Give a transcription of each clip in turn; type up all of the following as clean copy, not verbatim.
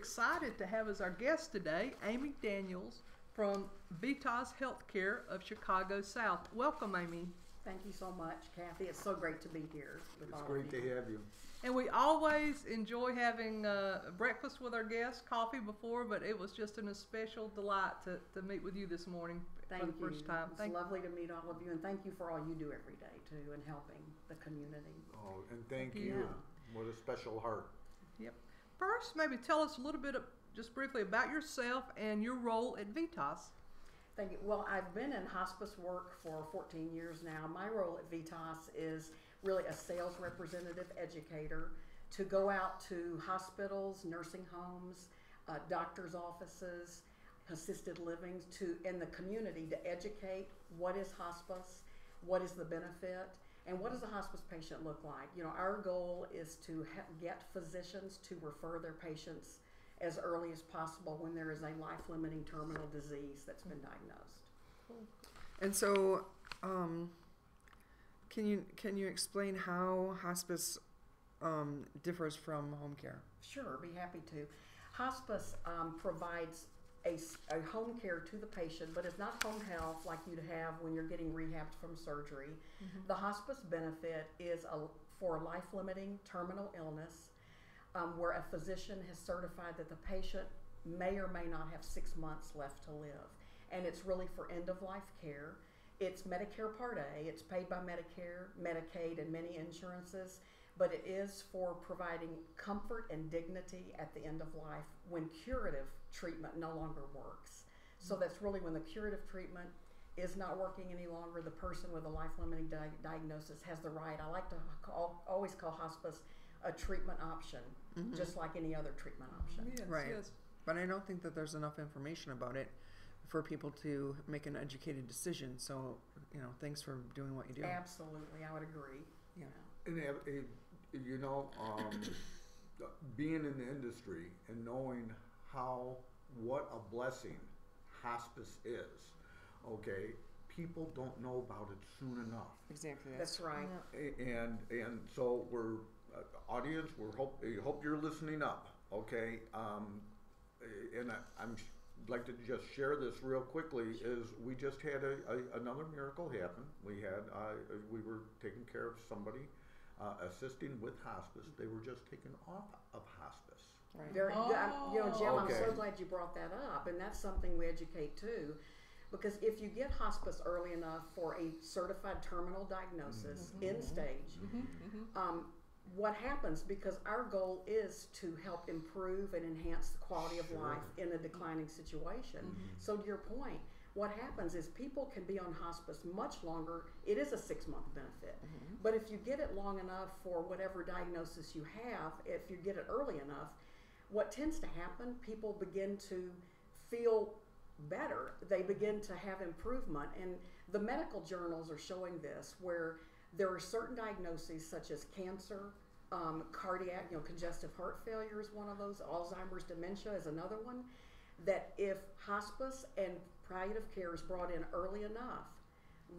excited to have as our guest today Amy Daniels from VITAS Healthcare of Chicago South. Welcome, Amy. Thank you so much, Kathy. It's so great to be here with all It's of great to you. have you. And we always enjoy having breakfast with our guests, coffee before, but it was just a special delight to meet with you this morning Thank for the you. first time. It's lovely to meet all of you, and thank you for all you do every day, too, in helping the community. Oh, and thank you. you. What a special heart. Yep. First, maybe tell us a little bit, just briefly, about yourself and your role at VITAS. Thank you. Well, I've been in hospice work for 14 years now. My role at VITAS is really a sales representative educator to go out to hospitals, nursing homes, doctors' offices, assisted livings, in the community to educate what is hospice, what is the benefit, and what does a hospice patient look like. You know, our goal is to get physicians to refer their patients as early as possible when there is a life-limiting terminal disease that's been diagnosed. And so, can you explain how hospice differs from home care? Sure, be happy to. Hospice provides a home care to the patient, but it's not home health like you'd have when you're getting rehabbed from surgery. Mm-hmm. The hospice benefit is for life-limiting terminal illness, where a physician has certified that the patient may or may not have 6 months left to live. And it's really for end-of-life care. It's Medicare Part A. It's paid by Medicare, Medicaid, and many insurances, but it is for providing comfort and dignity at the end of life when curative treatment no longer works. So that's really when the curative treatment is not working any longer, the person with a life-limiting diagnosis has the right. I like to always call hospice a treatment option, mm-hmm. just like any other treatment option. Yes, right. Yes. But I don't think that there's enough information about it for people to make an educated decision. So, thanks for doing what you do. Absolutely, I would agree. Yeah. And being in the industry and knowing what a blessing hospice is, okay, people don't know about it soon enough. Exactly. That's right. Yeah. And so we're audience. We hope you're listening up, okay? And I'm like to just share this real quickly. Is we just had another miracle happen. We were taking care of somebody, assisting with hospice. They were just taken off of hospice. Right. Jim, Okay. I'm so glad you brought that up, and that's something we educate too. Because if you get hospice early enough for a certified terminal diagnosis, mm-hmm. end stage, Mm-hmm. What happens, because our goal is to help improve and enhance the quality of life in a declining situation. Mm-hmm. So to your point, what happens is people can be on hospice much longer. It is a 6-month benefit. Mm-hmm. But if you get it long enough for whatever diagnosis you have, if you get it early enough, what tends to happen, people begin to feel better. They begin to have improvement. And the medical journals are showing this, where there are certain diagnoses such as cancer, cardiac, congestive heart failure is one of those, Alzheimer's, dementia is another one, that if hospice and palliative care is brought in early enough,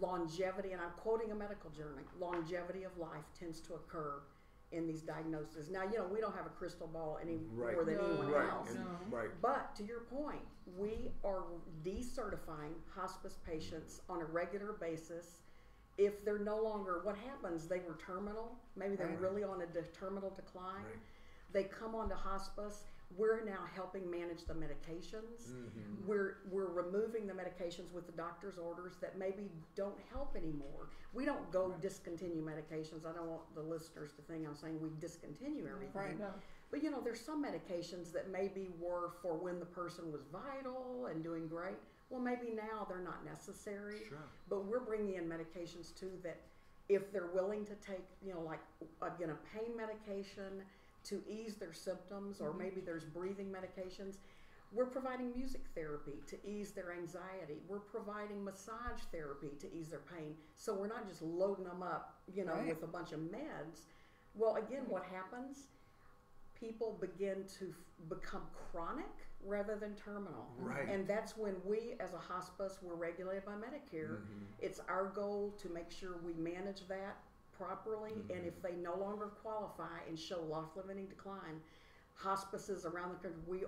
longevity, and I'm quoting a medical journal, longevity of life tends to occur in these diagnoses. Now, we don't have a crystal ball any more than anyone else. Right. But to your point, we are decertifying hospice patients on a regular basis. If they're no longer, what happens, they were terminal, maybe they're really on a terminal decline, they come onto hospice, we're now helping manage the medications, mm-hmm. we're removing the medications with the doctor's orders that maybe don't help anymore. We don't go discontinue medications. I don't want the listeners to think I'm saying we discontinue everything. Right. No. But there's some medications that maybe were for when the person was vital and doing great. Well, maybe now they're not necessary, Sure. but we're bringing in medications too that if they're willing to take, like again, a pain medication to ease their symptoms, or maybe there's breathing medications, we're providing music therapy to ease their anxiety. We're providing massage therapy to ease their pain. So we're not just loading them up, with a bunch of meds. Well, again, what happens? People begin to become chronic rather than terminal. Right. And that's when we, as a hospice, we're regulated by Medicare. Mm-hmm. It's our goal to make sure we manage that properly, Mm-hmm. and if they no longer qualify and show life-limiting decline, hospices around the country, we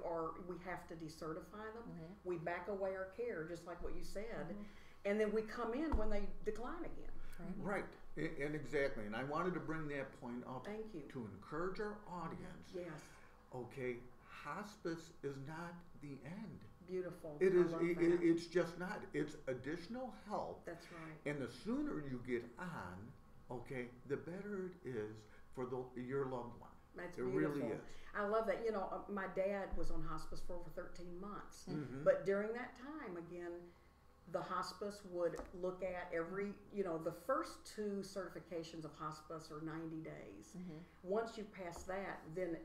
have to decertify them. We back away our care, just like what you said, and then we come in when they decline again. Right, and exactly, and I wanted to bring that point up. Thank you. To encourage our audience. Yes. Okay, hospice is not the end. Beautiful. It I is. love that. It's just not. It's additional help. That's right. And the sooner you get on, okay, the better it is for your loved one. That's it beautiful. really is. I love that. You know, my dad was on hospice for over 13 months. But during that time, again, the hospice would look at every, the first 2 certifications of hospice are 90 days. Once you pass that, then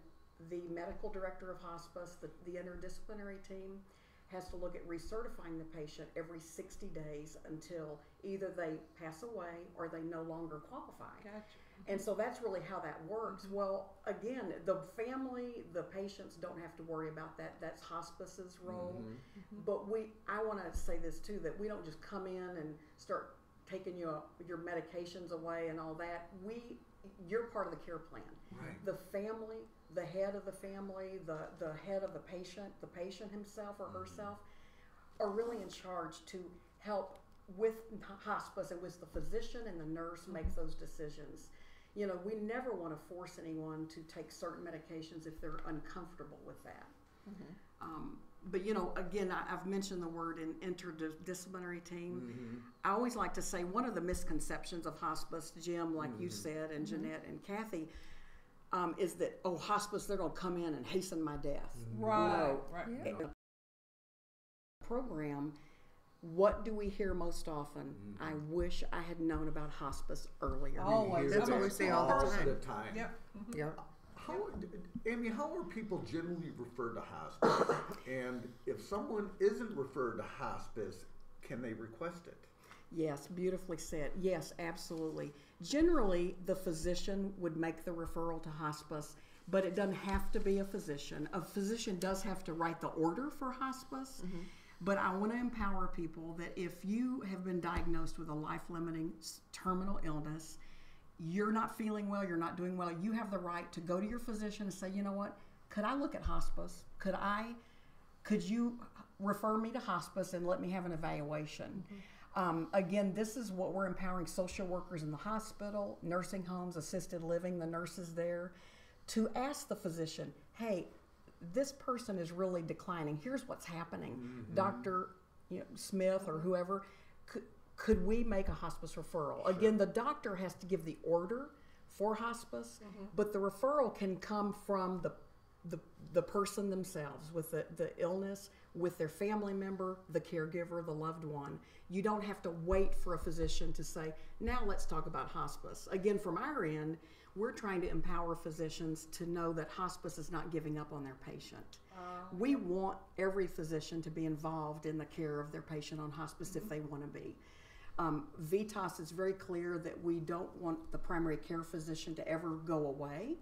the medical director of hospice, the interdisciplinary team, has to look at recertifying the patient every 60 days until either they pass away or they no longer qualify. Gotcha. And so that's really how that works. Well, again, the family, the patients don't have to worry about that. That's hospice's role. But I want to say this too, that we don't just come in and start taking your medications away and all that. You're part of the care plan. Right. The family, the head of the family, the head of the patient himself or herself are really in charge to help with hospice and with the physician and the nurse make those decisions. We never want to force anyone to take certain medications if they're uncomfortable with that. But again, I've mentioned the word in interdisciplinary team. I always like to say one of the misconceptions of hospice, Jim, like you said, and Jeanette and Kathy, is that, hospice, they're going to come in and hasten my death. Right. No. Right. Yeah. Program, what do we hear most often? I wish I had known about hospice earlier. Always. That's what we say all the time. Yep. Yep. Amy, how are people generally referred to hospice? And if someone isn't referred to hospice, can they request it? Yes, beautifully said. Yes, absolutely. Generally, the physician would make the referral to hospice, but it doesn't have to be a physician. A physician does have to write the order for hospice, but I want to empower people that if you have been diagnosed with a life-limiting terminal illness, you're not feeling well, you're not doing well, you have the right to go to your physician and say, you know what, could I look at hospice? Could you refer me to hospice and let me have an evaluation? Again, this is what we're empowering social workers in the hospital, nursing homes, assisted living, the nurses there, to ask the physician, hey, this person is really declining. Here's what's happening. Dr. Smith or whoever, could we make a hospice referral? Again, the doctor has to give the order for hospice, but the referral can come from the person themselves with the illness, with their family member, the caregiver, the loved one. You don't have to wait for a physician to say, now let's talk about hospice. Again, from our end, we're trying to empower physicians to know that hospice is not giving up on their patient. We want every physician to be involved in the care of their patient on hospice if they want to be. VITAS is very clear that we don't want the primary care physician to ever go away.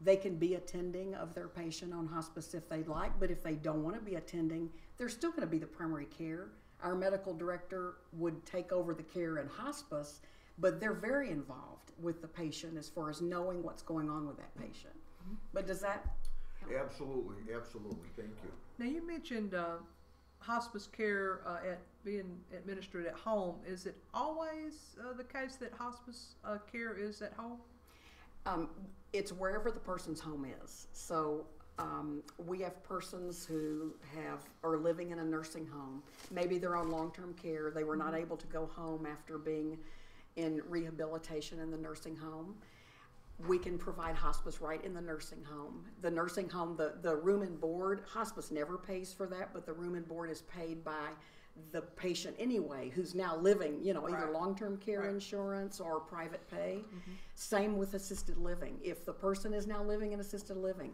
They can be attending of their patient on hospice if they'd like, but if they don't want to be attending, they're still going to be the primary care. Our medical director would take over the care in hospice, but they're very involved with the patient as far as knowing what's going on with that patient. But does that help? Absolutely, absolutely. Thank you. Now you mentioned hospice care at being administered at home. Is it always the case that hospice care is at home? It's wherever the person's home is. So we have persons who are living in a nursing home. Maybe they're on long-term care. They were not able to go home after being in rehabilitation in the nursing home. We can provide hospice right in the nursing home. The nursing home, the room and board, hospice never pays for that, but the room and board is paid by the patient anyway, who's now living, either long-term care insurance or private pay. Same with assisted living. If the person is now living in assisted living,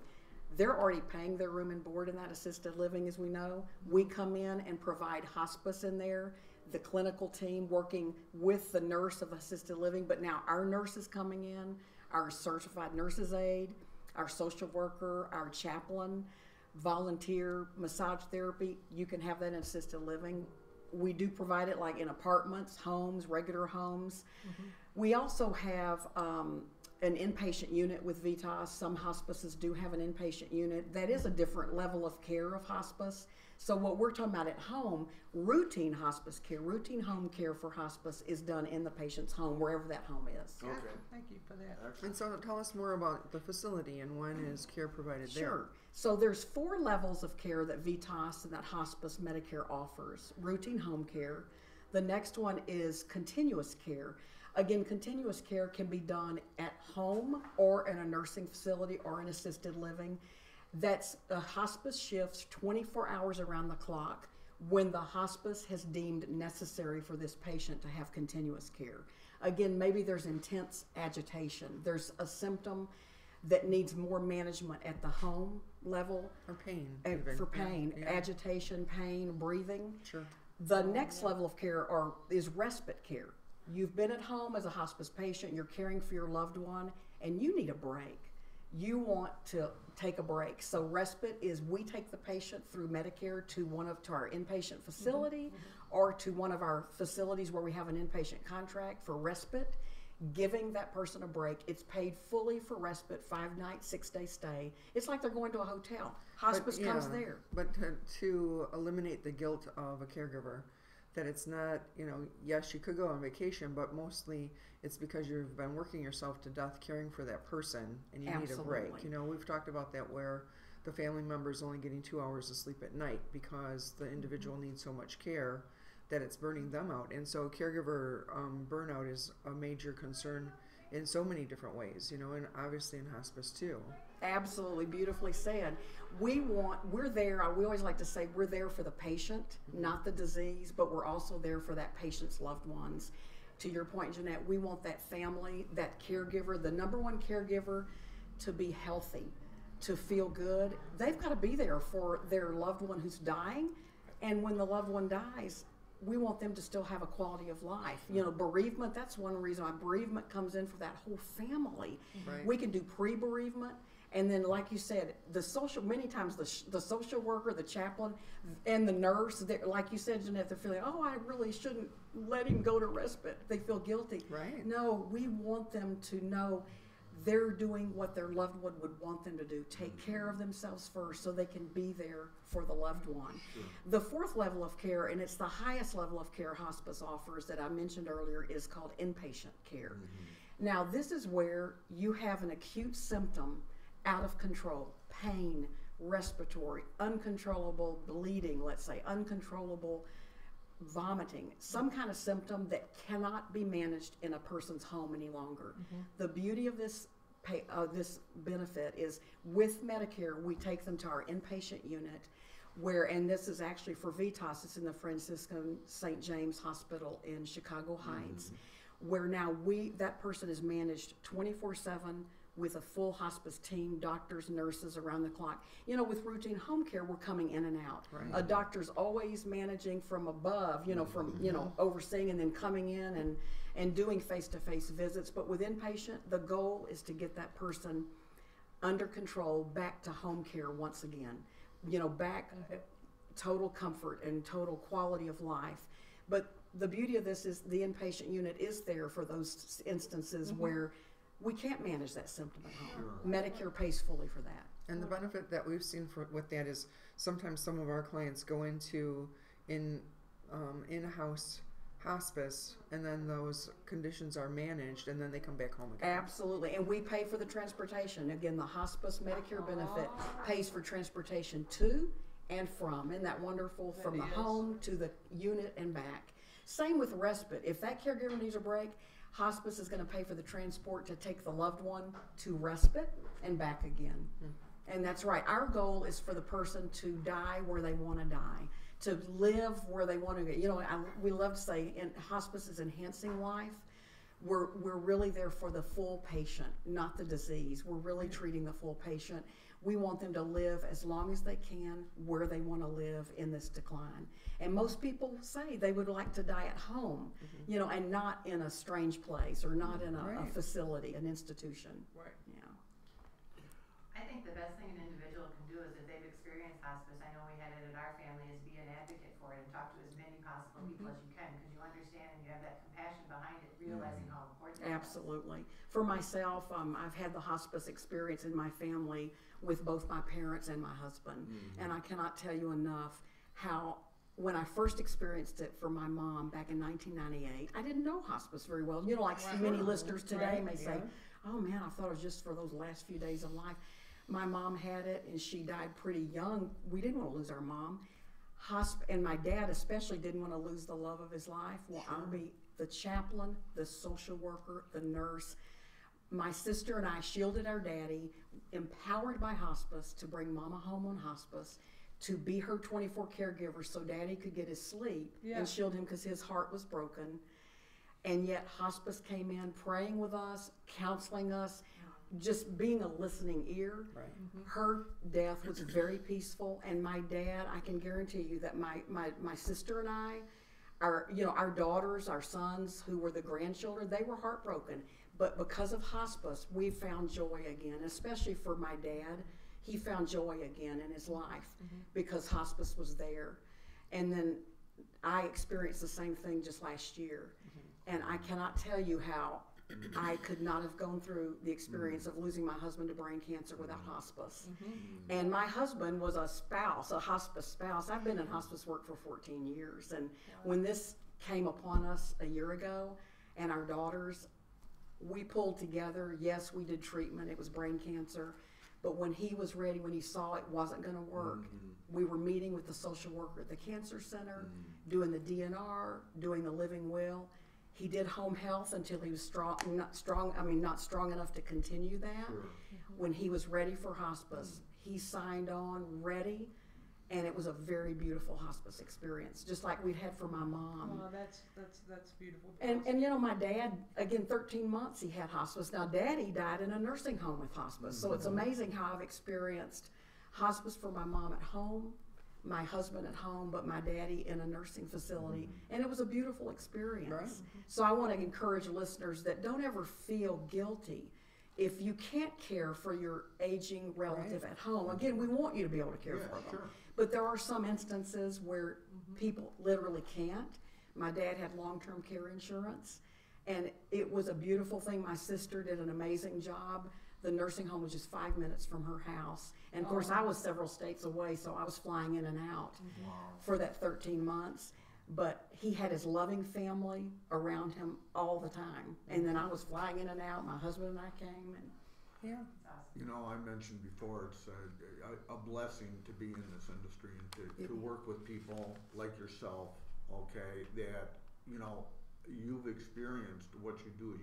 they're already paying their room and board in that assisted living, as we know. We come in and provide hospice in there, the clinical team working with the nurse of assisted living, but now our nurse is coming in, our certified nurse's aide, our social worker, our chaplain, volunteer massage therapy. You can have that in assisted living. We do provide it like in apartments, homes, regular homes. We also have an inpatient unit with VITAS. Some hospices do have an inpatient unit. That is a different level of care of hospice. So what we're talking about at home, routine hospice care, routine home care for hospice is done in the patient's home, wherever that home is. Okay. Thank you for that. Excellent. And so tell us more about the facility and when is care provided there? Sure. So there's 4 levels of care that VITAS and that hospice Medicare offers. Routine home care. The next one is continuous care. Again, continuous care can be done at home or in a nursing facility or in assisted living. That's hospice shifts 24 hours around the clock when the hospice has deemed necessary for this patient to have continuous care. Again, maybe there's intense agitation. There's a symptom that needs more management at the home level. Or pain. For pain, Yeah. agitation, pain, breathing. Sure. The next level of care is respite care. You've been at home as a hospice patient, you're caring for your loved one, and you need a break. You want to take a break. So respite is we take the patient through Medicare to our inpatient facility or to one of our facilities where we have an inpatient contract for respite, giving that person a break. It's paid fully for respite, 5-night, 6-day stay. It's like they're going to a hotel. Hospice comes there. But to eliminate the guilt of a caregiver, that it's not, yes, you could go on vacation, but mostly it's because you've been working yourself to death caring for that person and you need a break. We've talked about that where the family member is only getting 2 hours of sleep at night because the individual needs so much care that it's burning them out. And so caregiver burnout is a major concern in so many different ways, and obviously in hospice too. Absolutely, beautifully said. We're there, we always like to say we're there for the patient, not the disease, but we're also there for that patient's loved ones. To your point, Jeanette, we want that family, that caregiver, the number one caregiver, to be healthy, to feel good. They've got to be there for their loved one who's dying, and when the loved one dies, we want them to still have a quality of life. Bereavement, that's one reason why bereavement comes in for that whole family. Right. We can do pre-bereavement, and then like you said, many times the social worker, the chaplain, and the nurse, like you said, Jeanette, they're feeling, oh, I really shouldn't let him go to respite. They feel guilty. Right. No, we want them to know they're doing what their loved one would want them to do. Take care of themselves first so they can be there for the loved one. Sure. The 4th level of care, and it's the highest level of care hospice offers that I mentioned earlier, is called inpatient care. Now, this is where you have an acute symptom out of control, pain, respiratory, uncontrollable bleeding, let's say, uncontrollable vomiting, some kind of symptom that cannot be managed in a person's home any longer. The beauty of this benefit is with Medicare, we take them to our inpatient unit and this is actually for VITAS, it's in the Franciscan St. James Hospital in Chicago Heights, where now that person is managed 24/7 with a full hospice team, doctors, nurses around the clock. With routine home care, we're coming in and out. Right. A doctor's always managing from above, overseeing and then coming in and doing face-to-face visits. But with inpatient, the goal is to get that person under control, back to home care once again. Back total comfort and total quality of life. But the beauty of this is the inpatient unit is there for those instances where we can't manage that symptom at home. Sure. Medicare pays fully for that. And the benefit that we've seen with that is sometimes some of our clients go into in-house hospice, and then those conditions are managed, and then they come back home again. Absolutely, and we pay for the transportation. Again, the hospice Medicare benefit pays for transportation to and from. Isn't that wonderful? From the home to the unit and back. Same with respite. If that caregiver needs a break, hospice is going to pay for the transport to take the loved one to respite and back again. And that's right. Our goal is for the person to die where they want to die, to live where they want to. We love to say hospice is enhancing life. We're really there for the full patient, not the disease. We're really treating the full patient. We want them to live as long as they can where they want to live in this decline. And most people say they would like to die at home, and not in a strange place or not in a facility, an institution. Right. Yeah. I think the best thing an individual can do is if they've experienced hospice, I know we had it at our family, is be an advocate for it and talk to as many possible people as you can, because you understand and you have that compassion behind it, realizing how important it is. Absolutely. For myself, I've had the hospice experience in my family with both my parents and my husband. And I cannot tell you enough how, when I first experienced it for my mom back in 1998, I didn't know hospice very well. You know, like many listeners today may say, oh man, I thought it was just for those last few days of life. My mom had it and she died pretty young. We didn't want to lose our mom. And my dad especially didn't want to lose the love of his life. Well, I'll be the chaplain, the social worker, the nurse. My sister and I shielded our daddy, empowered by hospice to bring mama home on hospice, to be her 24 caregiver so daddy could get his sleep, and shield him because his heart was broken. And yet hospice came in praying with us, counseling us, just being a listening ear. Right. Her death was very peaceful, and my dad, I can guarantee you that my sister and I, our daughters, our sons, who were the grandchildren, they were heartbroken. But because of hospice, we found joy again, especially for my dad. He found joy again in his life because hospice was there. And then I experienced the same thing just last year. And I cannot tell you how I could not have gone through the experience of losing my husband to brain cancer without hospice. And my husband was a spouse, a hospice spouse. I've been in hospice work for 14 years. And when this came upon us a year ago, and our daughters, we pulled together. Yes, we did treatment. It was brain cancer. But when he was ready, when he saw it wasn't going to work, we were meeting with the social worker at the cancer center, doing the DNR, doing the living will. He did home health until he was not strong enough to continue that. When he was ready for hospice, he signed on, ready, and it was a very beautiful hospice experience, just like we'd had for my mom. Oh, that's beautiful. And you know, my dad, again, 13 months he had hospice. Now, Daddy died in a nursing home with hospice, so it's amazing how I've experienced hospice for my mom at home, my husband at home, but my daddy in a nursing facility, and it was a beautiful experience. Right. So I want to encourage listeners that don't ever feel guilty if you can't care for your aging relative at home. Again, we want you to be able to care for them. Sure. But there are some instances where people literally can't. My dad had long-term care insurance, and it was a beautiful thing. My sister did an amazing job. The nursing home was just 5 minutes from her house. And of course, I was several states away, so I was flying in and out for that 13 months. But he had his loving family around him all the time. And then I was flying in and out. My husband and I came. And You know, I mentioned before, it's a blessing to be in this industry and to work with people like yourself, okay, that, you know, you've experienced what you do.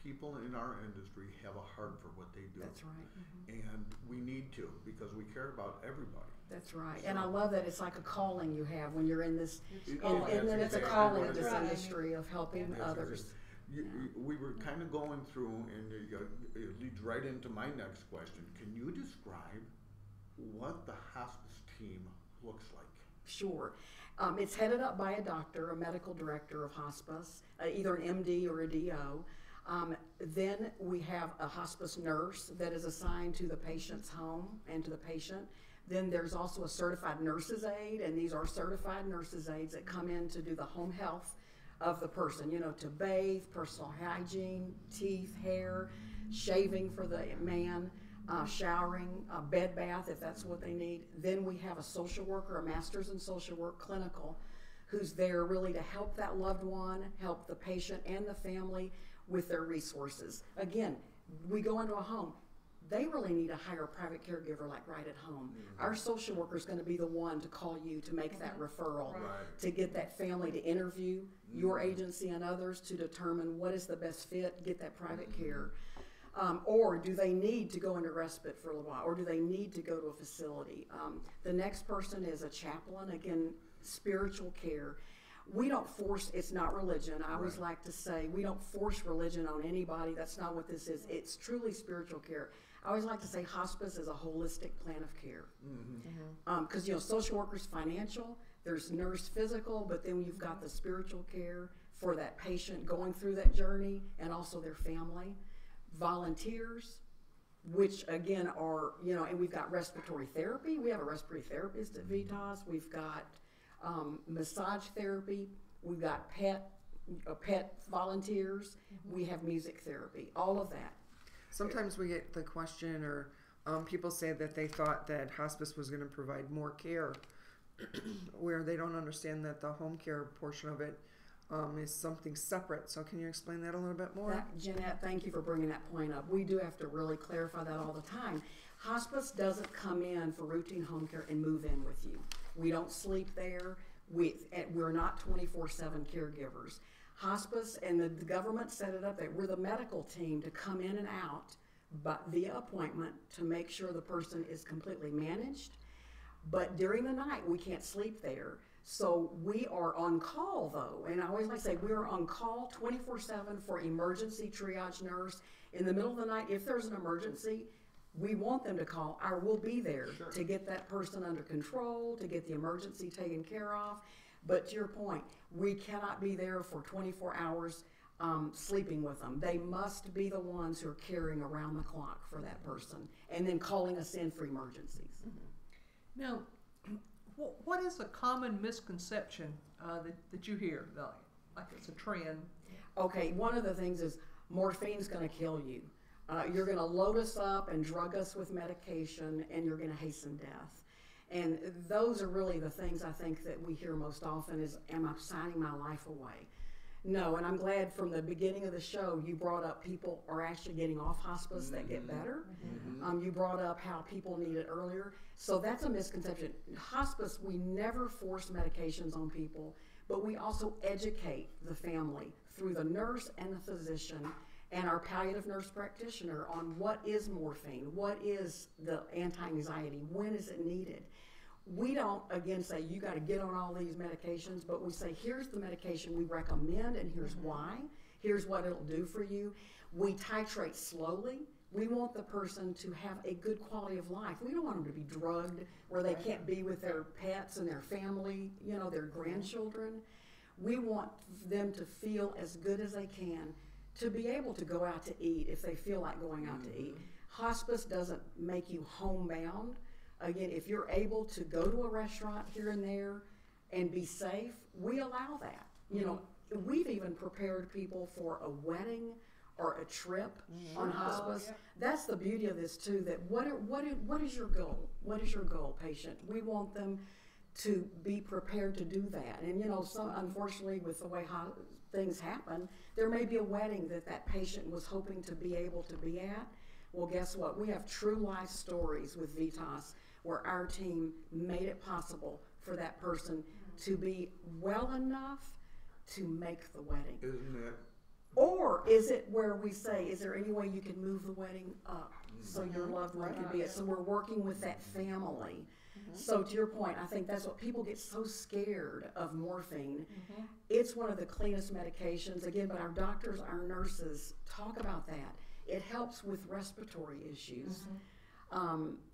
People in our industry have a heart for what they do. That's right. And we need to, because we care about everybody. That's right. So, and I love that it's like a calling you have when you're in this, and then it's a exactly calling what in it this is. industry of helping That's others. We were kind of going through, and it leads right into my next question. Can you describe what the hospice team looks like? Sure. It's headed up by a doctor, a medical director of hospice, either an MD or a DO. Then we have a hospice nurse that is assigned to the patient's home and to the patient. Then there's also a certified nurse's aide, and these are certified nurse's aides that come in to do the home health of the person, you know, to bathe, personal hygiene, teeth, hair, shaving for the man, showering, bed bath if that's what they need. Then we have a social worker, a master's in social work, clinical, who's there really to help that loved one, help the patient and the family with their resources. Again, we go into a home. They really need to hire a private caregiver like right at home. Our social worker is going to be the one to call you to make that referral, to get that family to interview your agency and others to determine what is the best fit, get that private care. Or do they need to go into respite for a little while, or do they need to go to a facility? The next person is a chaplain, again, spiritual care. We don't force, it's not religion. I always like to say, we don't force religion on anybody. That's not what this is. It's truly spiritual care. I always like to say hospice is a holistic plan of care. Because, you know, social workers financial, there's nurse physical, but then you've got the spiritual care for that patient going through that journey and also their family. Volunteers, which again are, you know, and we've got respiratory therapy. We have a respiratory therapist at VITAS. We've got massage therapy. We've got pet pet volunteers. We have music therapy, all of that. Sometimes we get the question, or people say that they thought that hospice was going to provide more care, where they don't understand that the home care portion of it is something separate. So can you explain that a little bit more? Jeanette, thank you for bringing that point up. We do have to really clarify that all the time. Hospice doesn't come in for routine home care and move in with you. We don't sleep there. We're not 24/7 caregivers. Hospice, and the government set it up that we're the medical team to come in and out, but via appointment, to make sure the person is completely managed. But during the night, we can't sleep there. So we are on call, though, and I always like to say we're on call 24/7 for emergency triage nurse. In the middle of the night, if there's an emergency, we want them to call. We'll be there to get that person under control, to get the emergency taken care of. But to your point, we cannot be there for 24 hours sleeping with them. They must be the ones who are caring around the clock for that person and then calling us in for emergencies. Now, what is a common misconception that you hear, though? Like it's a trend? Okay, one of the things is morphine's going to kill you. You're going to load us up and drug us with medication, and you're going to hasten death. And those are really the things I think that we hear most often is, am I signing my life away? No, and I'm glad from the beginning of the show you brought up people are actually getting off hospice that get better. You brought up how people need it earlier. So that's a misconception. Hospice, we never force medications on people, but we also educate the family through the nurse and the physician and our palliative nurse practitioner on what is morphine, what is the anti-anxiety, when is it needed. We don't, again, say you got to get on all these medications, but we say here's the medication we recommend and here's why. Here's what it'll do for you. We titrate slowly. We want the person to have a good quality of life. We don't want them to be drugged where they can't be with their pets and their family, you know, their grandchildren. We want them to feel as good as they can, to be able to go out to eat if they feel like going out to eat. Hospice doesn't make you homebound. Again, if you're able to go to a restaurant here and there and be safe, we allow that. You know, we've even prepared people for a wedding or a trip on hospice. That's the beauty of this too, that what is your goal? What is your goal, patient? We want them to be prepared to do that. And you know, unfortunately with the way things happen, there may be a wedding that patient was hoping to be able to be at. Well, guess what? We have true life stories with VITAS where our team made it possible for that person to be well enough to make the wedding. Isn't it? Or is it where we say, is there any way you can move the wedding up so your loved one can be it? So we're working with that family. So to your point, I think that's what people get so scared of morphine. It's one of the cleanest medications, again, but our doctors, our nurses talk about that. It helps with respiratory issues.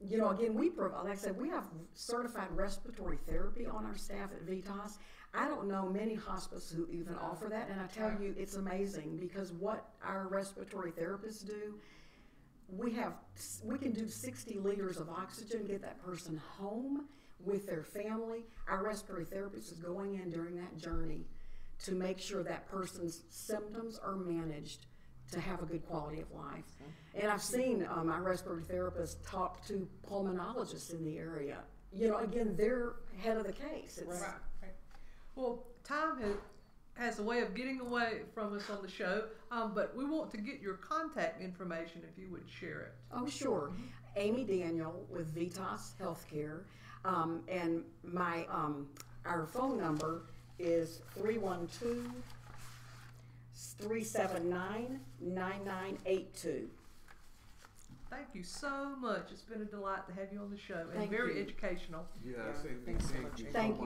You know, again, we provide, like I said, we have certified respiratory therapy on our staff at VITAS. I don't know many hospices who even offer that, and I tell you, it's amazing because what our respiratory therapists do, we can do 60 liters of oxygen, get that person home with their family. Our respiratory therapist is going in during that journey to make sure that person's symptoms are managed to have a good quality of life. And I've seen my respiratory therapist talk to pulmonologists in the area. You know, again, they're head of the case. Right. Well, time has a way of getting away from us on the show, but we want to get your contact information if you would share it. Oh, sure. Amy Daniel with VITAS Healthcare, and my our phone number is 312-379-9982. Thank you so much. It's been a delight to have you on the show and Thank very you. educational. Yes, Yeah, and thanks so thank much, you. Amy. Thank you.